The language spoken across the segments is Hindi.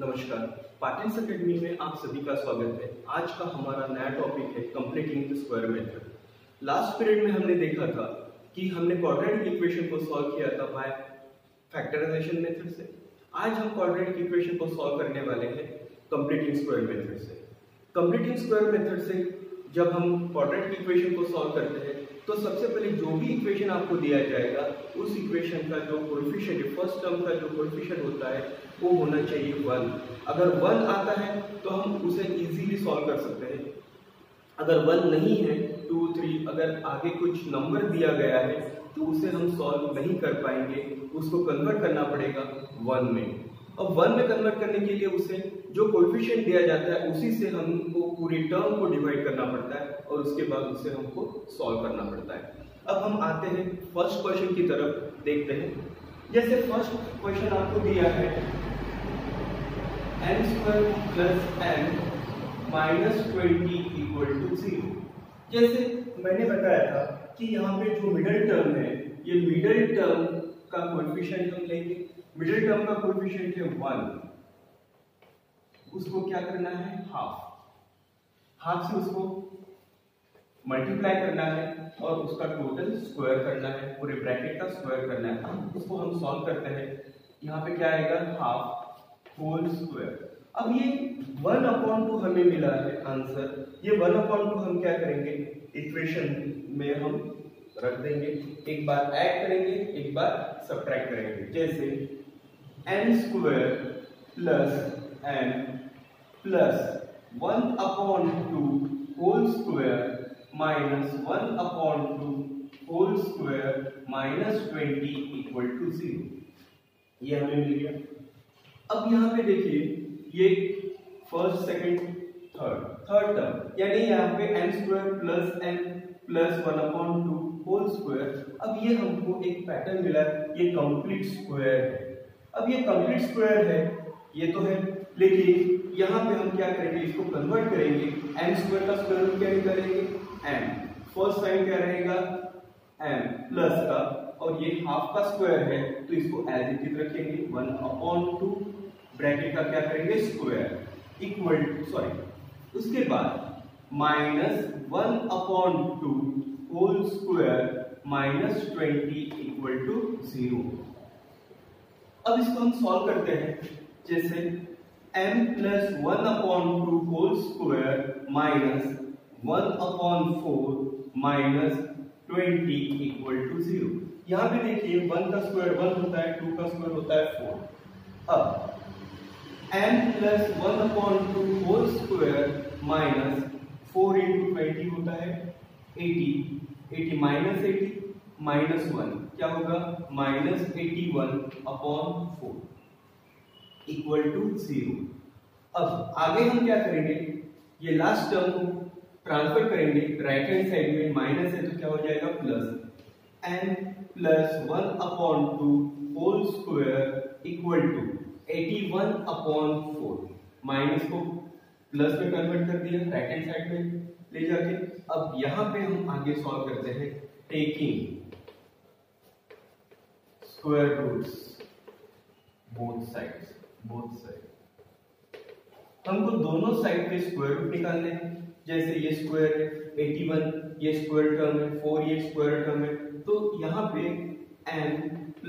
नमस्कार, पाटिल्स अकेडमी में आप सभी का स्वागत है। आज का हमारा नया टॉपिक है completing the square method. Last period में हमने देखा था कि हमने क्वाड्रेटिक इक्वेशन को सॉल्व किया था बाय फैक्टराइजेशन मेथड से। आज हम क्वाड्रेटिक इक्वेशन को सॉल्व करने वाले हैं कंप्लीटिंग स्क्वायर मेथड से। कंप्लीटिंग स्क्वायर मेथड से जब हम क्वाड्रेटिक इक्वेशन को सॉल्व करते हैं तो सबसे पहले जो भी इक्वेशन आपको दिया जाएगा उस इक्वेशन का जो कोएफिशिएंट फर्स्ट टर्म का जो कोएफिशिएंट होता है वो होना चाहिए 1। अगर 1 आता है तो हम उसे इजीली सॉल्व कर सकते हैं। अगर 1 नहीं है 2 3 अगर आगे कुछ नंबर दिया गया है तो उसे हम सॉल्व नहीं कर पाएंगे, उसको कन्वर्ट करना पड़ेगा 1 में। अब 1 में कन्वर्ट करने के लिए उसे जो कोएफिशिएंट दिया जाता है उसी से हमको पूरी टर्म को डिवाइड करना पड़ता है और उसके बाद उसे हमको सॉल्व करना पड़ता है। अब हम आते हैं फर्स्ट क्वेश्चन की तरफ, देखते हैं। जैसे फर्स्ट क्वेश्चन आपको दिया है n² + n - 20 = 0। जैसे मैंने बताया था कि यहाँ पे जो मिडिल टर्म है ये मिडिल टर्म का कोएफिशिएंट हम लेंगे। मिडिल टर्म का कोएफिशिएंट है 1, उसको क्या करना है हाफ से उसको मल्टीप्लाई करना है और उसका टोटल स्क्वायर करना है, पूरे ब्रैकेट का स्क्वायर करना है। उसको हम सॉल्व करते हैं। यहाँ पे क्या आएगा हाफ होल स्क्वायर। अब ये 1/2 हमें मिला है आंसर। ये 1/2 हम क्या करेंगे इक्वेशन में हम रख देंगे, एक बार ऐड करेंगे एक बार सब्ट्रैक्ट करेंगे। जैसे n² + n + 1/2 whole square -1/2 whole square -20 = 0। ये हमें मिल गया। अब यहाँ पे देखिए ये फर्स्ट सेकंड थर्ड टर्म यानी यहाँ पे n² + n + 1/2 होल स्क्वायर। अब ये हमको एक पैटर्न मिला, ये कंप्लीट स्क्वायर है। अब ये कंप्लीट स्क्वायर है, ये तो है, लेकिन यहाँ पे हम क्या करेंगे इसको कन्वर्ट करेंगे। n² का स्क्वायर रूट क्या निकालेंगे m, फर्स्ट साइन क्या रहेगा m प्लस का, और ये हाफ का स्क्वायर है तो इसको एज इट इज रखेंगे 1/2 ब्रैकेट का क्या करेंगे स्क्वायर उसके बाद -1/2 होल स्क्वायर -20 = 0। अब इसको हम सॉल्व करते हैं। जैसे m + 1/2 होल स्क्वायर -1/4 -20 = 0। यहाँ पे देखिए 1 का स्क्वायर 1 होता है, 2 का स्क्वायर होता है 4। अब m + 1/2 होल स्क्वायर -4 × 20 होता है 80 -1 क्या होगा -81/4 = 0। अब आगे हम क्या करेंगे, ये लास्ट टर्म को ट्रांसफर करेंगे राइट हैंड साइड में, माइनस है तो क्या हो जाएगा plus. n + 1/2 whole square = 81/4। Minus को प्लस में कन्वर्ट कर दिया राइट हैंड साइड में ले जाके। अब यहाँ पे हम आगे सॉल्व करते हैं taking square roots both side. हमको दोनों साइड पे स्क्वायर रूट निकालने हैं। जैसे ये स्क्वायर है 81, ये स्क्वायर टर्म है 4, ये स्क्वायर टर्म है, तो यहाँ पे n +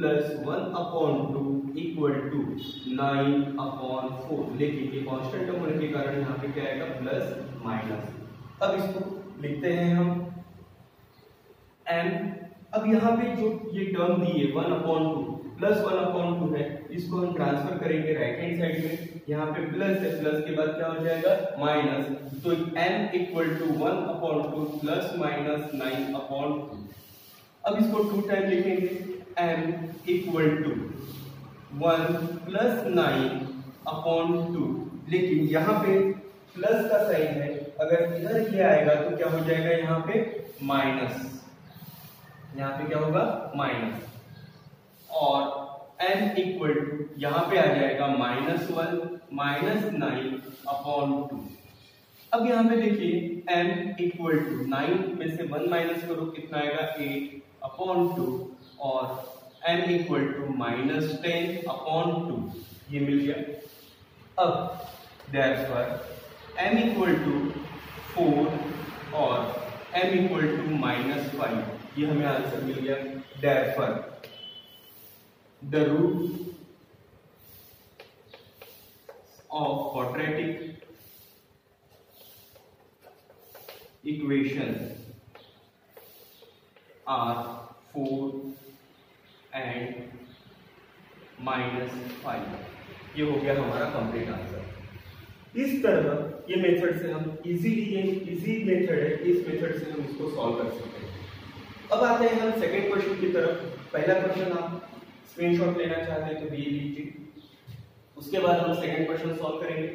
1/2 = 9/4, लेकिन ये कांस्टेंट टर्म होने के कारण यहाँ पे क्या आएगा प्लस माइनस। अब इसको लिखते हैं हम n। अब यहाँ पे जो ये टर्म दी है 1/2 + 1/2 है, इसको हम ट्रांसफर करेंगे राइट हैंड साइड में। यहाँ पे प्लस है, प्लस के बाद क्या हो जाएगा माइनस, तो n = 1/2 ± 9/2। अब इसको 2 टाइम लिखेंगे, m = 1 + 9/2, लेकिन यहाँ पे प्लस का साइन है, अगर इधर ये आएगा तो क्या हो जाएगा यहाँ पे माइनस, यहाँ पे क्या होगा माइनस, और n = यहाँ पे आ जाएगा -1 - 9/2। अब यहाँ पे देखिए m = 9 में से 1 माइनस करो कितना आएगा 8/2, और n = -10/2 ये मिल गया। अब therefore m इक्वल टू 4 और m इक्वल टू -5, ये हमें आंसर मिल गया। therefore the root of quadratic equation are 4 and -5। ये हो गया हमारा कंप्लीट आंसर। इस तरह ये मेथड से हम इजी मेथड है, इस मेथड से हम इसको सॉल्व कर सकते हैं। अब आते हैं हम सेकंड क्वेश्चन की तरफ। पहला क्वेश्चन आप स्क्रीनशॉट लेना चाहते हैं तो ये लीजिए, उसके बाद हम सेकंड क्वेश्चन सॉल्व करेंगे।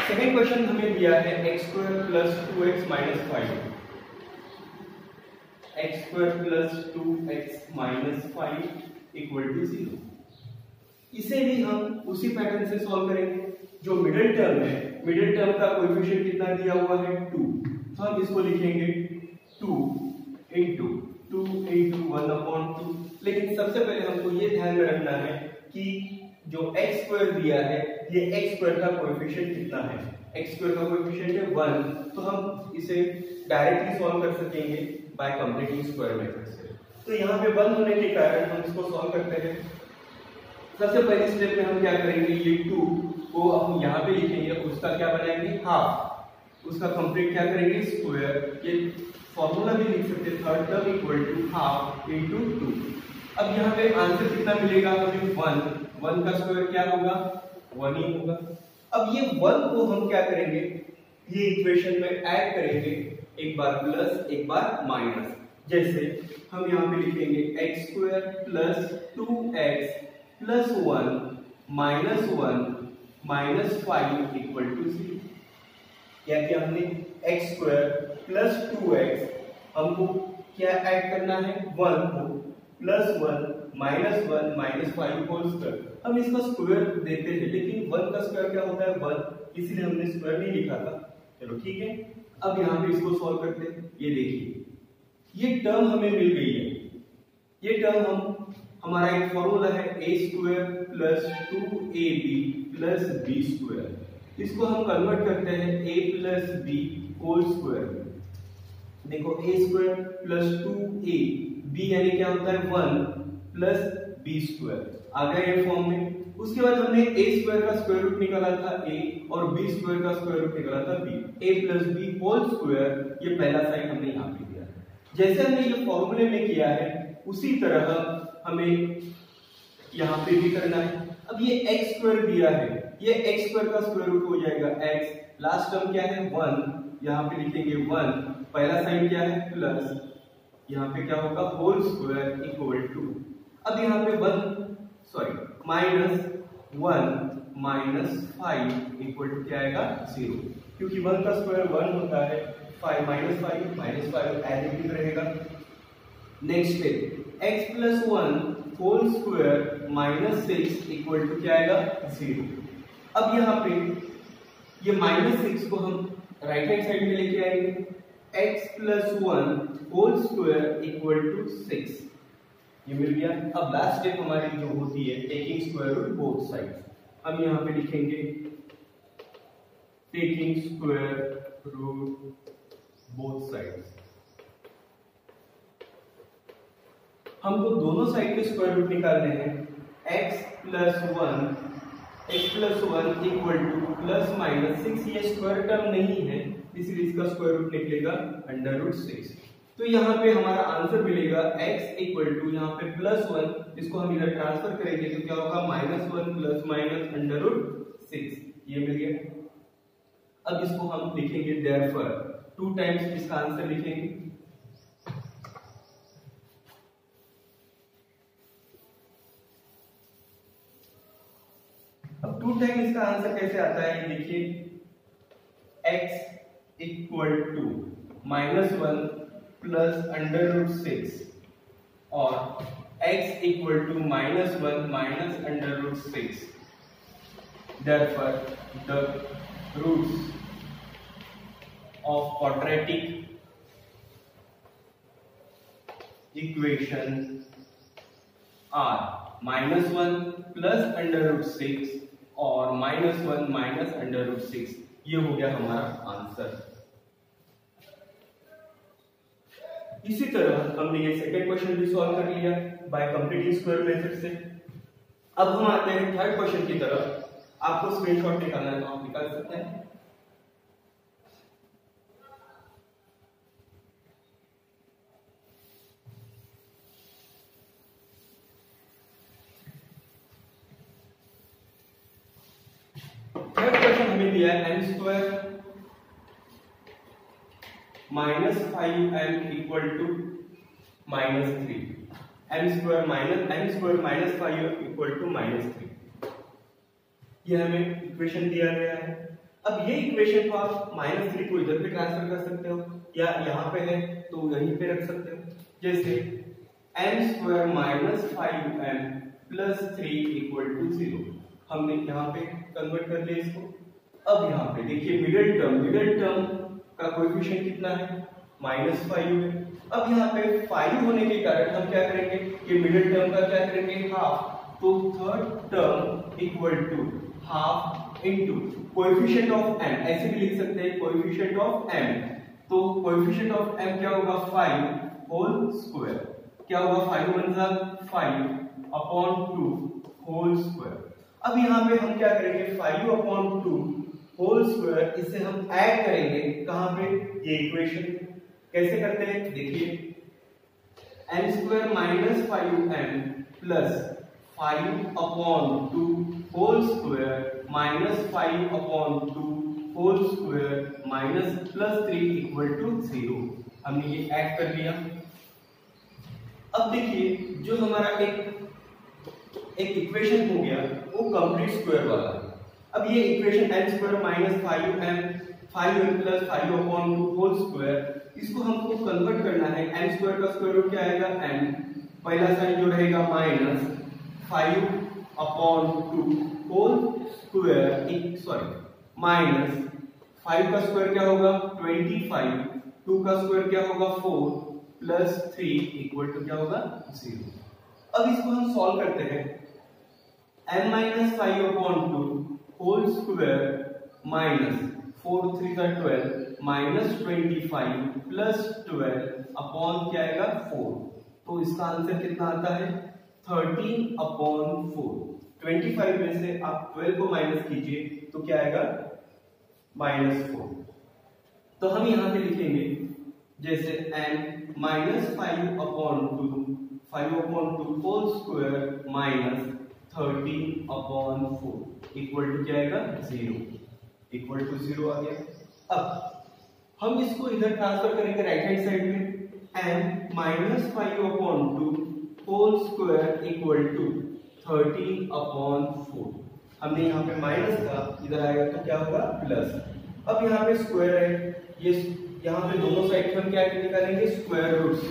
सेकंड क्वेश्चन हमें दिया है x² + 2x - 5, x² + 2x - 5 = 0। इसे भी हम उसी पैटर्न से सॉल्व करेंगे। जो मिडिल टर्म है, मिडिल टर्म का कोएफिशिएंट कितना दिया हुआ है 2, तो हम इसको लिखेंगे 2 × 1/2। लेकिन सबसे पहले हमको ये ध्यान में रखना है कि जो x² दिया है, ये x² का कोएफिशिएंट कितना है। x² का कोएफिशिएंट है 1, तो हम इसे डायरेक्टली सॉल्व कर सकेंगे बाय कंप्लीटिंग स्क्वायर मेथड से। तो यहाँ पे 1 होने के कारण हम इसको सॉल्व करते हैं। सबसे पहले स्टेप में हम क्या करेंगे, ये 2 को हम यहाँ पे लिखेंगे, उसका क्या बनाएंगे हाफ, उसका कंप्लीट क्या करेंगे स्क्वायर। ये फॉर्मूला भी लिख सकते हैं, third term equal to half into 2। अब यहाँ पे आंसर कितना मिलेगा हमें 1 का स्क्वायर क्या होगा 1 ही होगा। अब ये 1 को हम क्या करेंगे, ये इक्वेशन में ऐड करेंगे, एक बार प्लस एक बार माइनस। जैसे हम यहाँ पे लिखेंगे x² + 2x + 1 - 1 - 5 = 0। क्या किया हमने, x² + 2x, हमको क्या ऐड करना है 1 को, +1 - 1 - 5 होल स्क्वायर। हम इसका स्क्वायर देते हैं, लेकिन 1 का स्क्वायर क्या होता है 1, इसलिए हमने स्क्वायर नहीं लिखा था। चलो ठीक है, अब यहाँ पे इसको सॉल्व करते हैं। ये देखिए, ये टर्म हमें मिल गई है। ये टर्म हमारा एक फॉर्मूला है a² + 2ab + b²। इसको हम कन्वर्ट करते हैं a + b होल स्क्वायर। देखो a² + 2a, b यानी क्या होता है 1 + b², आ गया ये फॉर्म में। उसके बाद हमने a² का स्क्वायर रूट निकाला था a और b² का स्क्वायर रूट निकाला था b, a + b whole square. ये पहला साइन हमने यहाँ पे दिया। जैसे हमने ये फॉर्मूले में किया है, उसी तरह हमें यहाँ पे भी करना है। अब ये x² दिया है, ये x² का स्क्वायर रूट हो जाएगा x, लास्ट टर्म क्या है 1, यहाँ पे लिखेंगे 1, पहला साइन क्या है प्लस, यहाँ पे क्या होगा होल स्क्वायर इक्वल टू, अब यहाँ पे -1 - 5 इक्वल टू क्या आएगा 0, क्योंकि 1 का स्क्वायर 1 होता है, 5 -5 एज इट इज रहेगा। नेक्स्ट पे x + 1 whole square -6 equal to क्या आएगा 0। अब यहाँ पे ये -6 को हम राइट हैंड साइड में लेके आएंगे, x + 1 whole square equal to 6, ये मिल गया। अब लास्ट स्टेप हमारी जो होती है taking square root both side, हम यहाँ पे लिखेंगे taking square root both sides. हमको दोनों साइड के स्क्वायर रूट निकालने हैं। x + 1 इक्वल टू ±6, ये स्क्वायर टर्म नहीं है, इसलिए इसका स्क्वायर रूट निकलेगा √6। तो यहाँ पे हमारा आंसर मिलेगा x इक्वल टू, यहाँ पे +1, इसको हम इधर ट्रांसफर करेंगे तो क्या होगा -1 ± √6, ये मिल गया। अब इसको हम लिखेंगे therefore, 2 टाइम्स इसका आंसर लिखेंगे। अब 2 टाइम इसका आंसर कैसे आता है, ये देखिए, x इक्वल टू -1 +√6 और x equal to -1 - √6। Therefore the roots of quadratic equation are -1 plus √6 और -1 minus √6। ये हो गया हमारा आंसर। इसी तरह हमने ये सेकंड क्वेश्चन भी सॉल्व कर लिया बाय कंप्लीटिंग स्क्वायर मेथड से। अब हम आते हैं थर्ड क्वेश्चन की तरफ। आपको स्क्रीनशॉट निकालना है तो आप निकाल सकते हैं। थर्ड क्वेश्चन हमें दिया है m square -5m equal to -3। m square -5 equal to -3, ये हमें इक्वेशन दिया गया है। अब ये इक्वेशन को आप -3 को इधर पे ट्रांसफर कर सकते हो या यहाँ पे है तो यहीं पे रख सकते हो। जैसे m square -5m plus 3 equal to 0, हमने यहाँ पे कन्वर्ट कर लिया इसको। अब यहाँ पे देखिए मिडिल टर्म का कोएफिशिएंट कितना है, -5 है। अब यहाँ पे 5 होने के कारण हम क्या करेंगे, ये मिडिल टर्म का क्या करेंगे, हाफ। तो third term equal to half into coefficient of m, ऐसे भी लिख सकते हैं कोएफिशिएंट ऑफ m। तो कोएफिशिएंट ऑफ m क्या होगा, 5 होल स्क्वायर। क्या होगा, 5 मतलब 5 अपॉन 2 होल स्क्वायर। अब यहाँ पे हम क्या करेंगे, 5 अपॉन 2 होल स्क्वायर, इसे हम ऐड करेंगे कहां पे, ये इक्वेशन। कैसे करते हैं देखिए, m square -5m plus 5 upon 2 whole square minus 5 upon 2 whole square minus plus 3 equal to 0। हमने ये ऐड कर लिया। अब देखिए जो हमारा एक इक्वेशन हो गया वो कंप्लीट स्क्वायर वाला। अब ये equation m square -5m plus 5 upon 2 whole square, इसको हमको कन्वर्ट करना है। m स्क्वायर का स्क्वायर रूट क्या आएगा, m, पहला साइन जो रहेगा minus 5 upon 2 whole square, sorry minus 5 का स्क्वायर क्या होगा 25, 2 का स्क्वायर क्या होगा 4 प्लस 3 इक्वल टू क्या होगा 0। अब इसको हम सॉल्व करते हैं। m minus 5 upon 2 whole square minus 4 3 का 12 माइनस 25 प्लस 12 अपॉन क्या आएगा 4। तो इसका आंसर कितना आता है 13 अपॉन 4। 25 में से आप 12 को माइनस कीजिए तो क्या आएगा -4। तो हम यहाँ पे लिखेंगे जैसे m minus 5 upon 2 whole square minus 13 upon 4 equal to क्या आएगा 0, इक्वल टू 0 आ गया। अब हम इसको इधर ट्रांसफर करेंगे राइट हैंड साइड में। m minus 5 upon 2 whole square equal to 13 upon 4। हमने यहाँ पे माइनस था, इधर आएगा तो क्या होगा प्लस। अब यहाँ पे स्क्वायर है, ये यहाँ पे दोनों साइड हम क्या निकालेंगे square roots.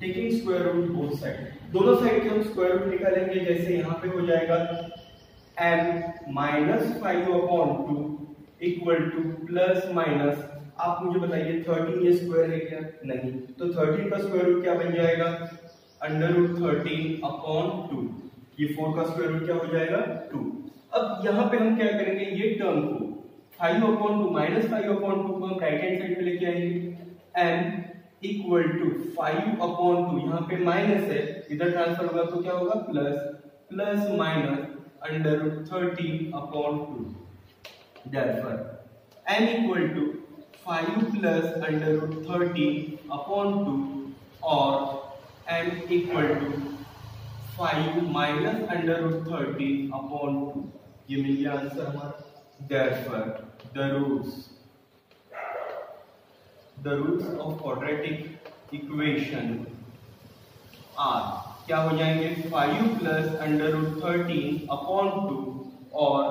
Taking square root both side, दोनों साइड के हम स्क्वायर रूट निकालेंगे। जैसे यहाँ पे हो जाएगा m minus 5 upon 2 equal two plus minus, आप मुझे बताइए 13 ये स्क्वायर है क्या, नहीं, तो 13 का स्क्वायर रूट क्या बन जाएगा √13 अपॉन 2। ये 4 का स्क्वायर रूट क्या हो जाएगा 2। अब यहाँ पे हम क्या करेंगे, ये टर्म को 5 अपॉन 2 माइनस 5 अपॉन 2 को हम राइट हैंड साइड में लेके आएंगे। m इक्वल टू 5 अपॉन 2, यहाँ पे माइनस है, इधर ट्रांसफर होगा तो क्या होगा plus minus √13 upon 2। therefore m equal to 5 plus √13 upon 2 और m equal to 5 minus √13 upon 2, ये मिल गया आंसर हमारा। therefore the roots of quadratic equation are क्या हो जाएंगे 5 प्लस √13 अपॉन 2 और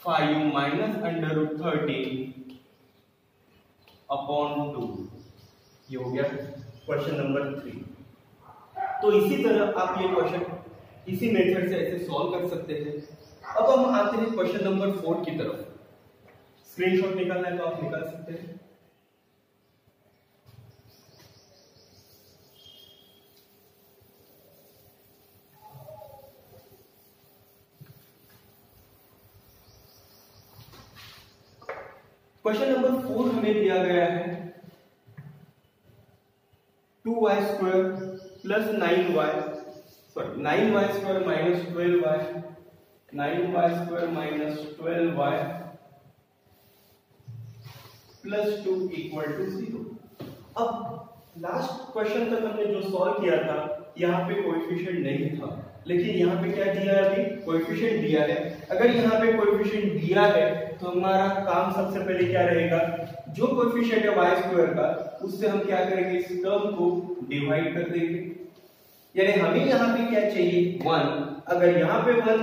5 माइनस √13 अपॉन 2। ये हो गया क्वेश्चन नंबर 3। तो इसी तरह आप ये क्वेश्चन इसी मेथड से ऐसे सॉल्व कर सकते हैं। अब हम आते हैं क्वेश्चन नंबर 4 की तरफ। स्क्रीनशॉट निकालना है तो आप निकाल सकते हैं। क्वेश्चन नंबर 4 हमें दिया गया है 2y square plus 9y square minus 12y 9y square minus 12y plus 2 equal to 0। अब लास्ट क्वेश्चन तक हमने जो सॉल्व किया था यहाँ पे कोएफिशिएंट नहीं था, लेकिन यहाँ पे क्या दिया है, अभी कोएफिशिएंट दिया है। अगर यहाँ पे कोएफिशिएंट दिया है तो हमारा काम सबसे पहले क्या रहेगा, जो कोएफिशिएंट है y स्क्वायर का उससे हम क्या करेंगे, इस टर्म को डिवाइड कर देंगे। यानी हमें यहाँ पे क्या चाहिए, 1। अगर यहाँ पे 1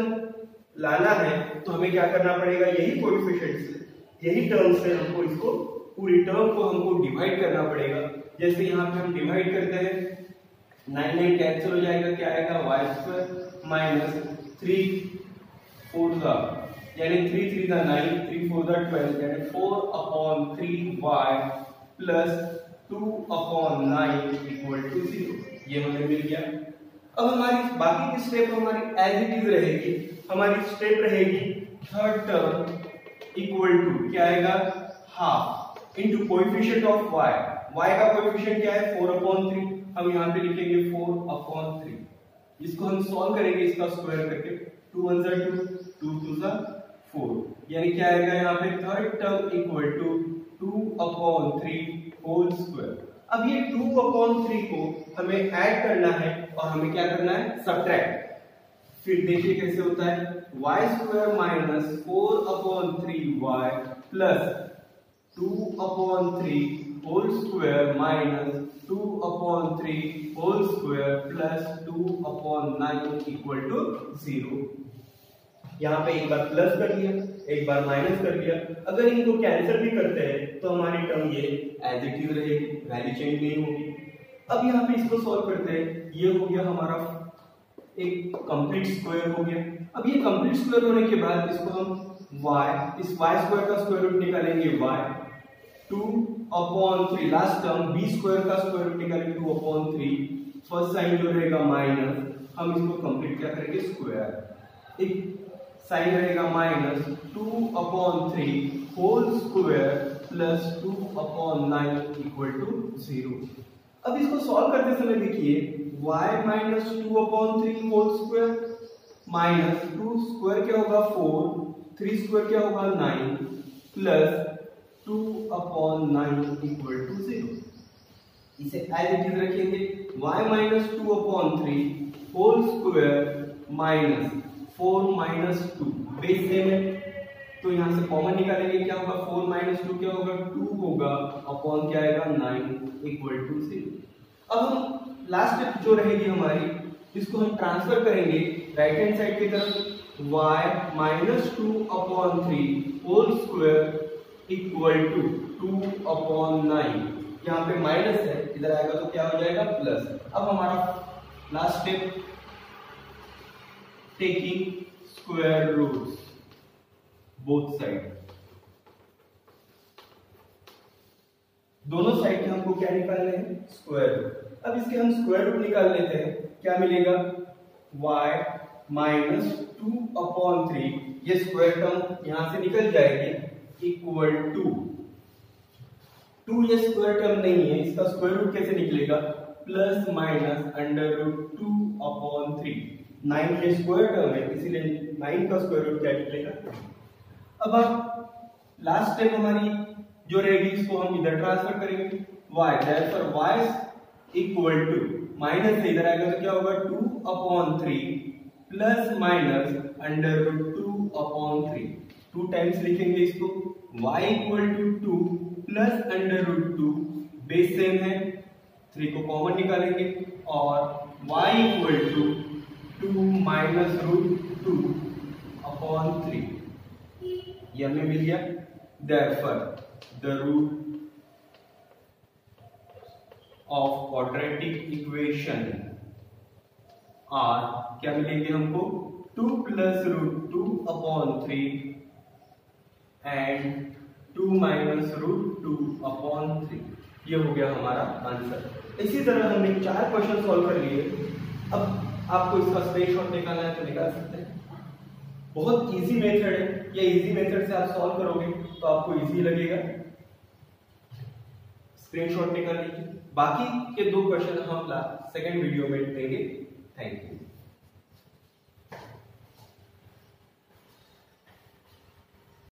लाना है तो हमें क्या करना पड़ेगा, यही कोएफिशिएंट से, यही टर्म से हमको इसको पूरी टर्म को हमको डिवाइड करना पड़ेगा। जैसे यहाँ पे हम डिवाइड करते हैं, 9 9 कैंसिल हो जाएगा, क्या आएगा y स्क्वायर माइनस 3 4 का यानी 3 3 का 9 3 4 का 12 यानी 4/3y प्लस 2/9 इक्वल टू 0। ये हमें मिल गया। अब हमारी बाकी की स्टेप हमारी एज इट इज रहेगी। हमारी स्टेप रहेगी थर्ड टर्म इक्वल टू क्या आएगा, half into coefficient of y। y का कोएफिशिएंट क्या है, 4/3। हम यहाँ पे लिखेंगे 4/3। इसको हम सॉल्व करेंगे, इसका स्क्वायर करके 2 1 जा 2 2 2 जा 4 यानी क्या आएगा यहाँ पे third term equal to 2/3 whole square. अब ये 2/3 को हमें ऐड करना है और हमें क्या करना है, सब्ट्रैक्ट। फिर देखिए कैसे होता है, y square minus 4/3y plus 2/3 whole square minus 2/3 whole square plus 2/9 equal to 0। यहाँ पे एक बार प्लस कर लिया, एक बार माइनस कर लिया। अगर इनको कैंसिल भी करते हैं तो हमारी टर्म ये एज इट इज रहेगी, वैल्यू चेंज नहीं होगी। अब यहाँ पे इसको सॉल्व करते हैं, ये हो गया हमारा एक कंप्लीट स्क्वायर हो गया। अब ये कंप्लीट स्क्वायर होने के बाद इसको हम इस y स्क्वायर का स्क्वायर रूट निकालेंगे y 2/3 last term b square का स्क्वायर रूट निकालेंगे 2/3। फर्स्ट साइन जो रहेगा माइनस, हम इसको कंप्लीट क्या करेंगे, स्क्वायर। एक साइन रहेगा minus 2/3 whole square plus 2/9 equal to 0। अब इसको सॉल्व करते समय देखिए y minus 2/3 whole square minus 2 square क्या होगा 4, 3 स्क्वायर क्या होगा 9 प्लस 2/9 इक्वल टू 0। इसे एज इट इज रखेंगे, y minus 2/3 whole square minus 4 minus 2 base same है तो यहाँ से कॉमन निकालेंगे, क्या होगा 4 माइनस 2 क्या होगा 2 होगा अपॉन क्या आएगा 9 इक्वल टू 0। अब हम लास्ट स्टेप जो रहेगी हमारी, इसको हम ट्रांसफर करेंगे राइट हैंड साइड की तरफ, y minus 2/3 whole square equal to 2/9। यहाँ पे माइनस है, इधर आएगा तो क्या हो जाएगा प्लस। अब हमारा last step taking square roots both side, दोनों साइड के हमको क्या निकालने हैं, स्क्वायर रूट। अब इसके हम स्क्वायर रूट निकाल लेते हैं, क्या मिलेगा y माइनस 2/3, ये स्क्वायर टर्म यहां से निकल जाएगी इक्वल टू 2, ये स्क्वायर टर्म नहीं है, इसका स्क्वायर रूट कैसे निकलेगा, प्लस माइनस अंडर रूट 2/3। 9 ये स्क्वायर टर्म है इसीलिए 9 का स्क्वायर रूट क्या निकलेगा। अब आप लास्ट स्टेप हमारी जो रहेगी इसको हम इधर ट्रांसफर करेंगे, y therefore y equal to minus से इधर आएगा तो क्या होगा 2/3 plus minus under root 2/3। 2 times लिखेंगे इसको, y equal to 2 plus under root 2 base same है, 3 को कॉमन निकालेंगे और y equal to 2 minus root 2/3 ये हमें मिल गया। Therefore the root of quadratic equation are क्या मिलेंगे हमको 2 plus root 2 upon 3 and 2 minus root 2 upon 3। ये हो गया हमारा आंसर। इसी तरह हमने 4 क्वेश्चन सॉल्व कर लिए। अब आपको इसका स्क्रीनशॉट निकालना है तो निकाल सकते हैं। बहुत इजी मेथड है, या इजी मेथड से आप सॉल्व करोगे तो आपको इजी लगेगा। स्क्रीनशॉट निकाल लीजिए। बाकी के 2 क्वेश्चन हम सेकंड वीडियो में देंगे। Thank you.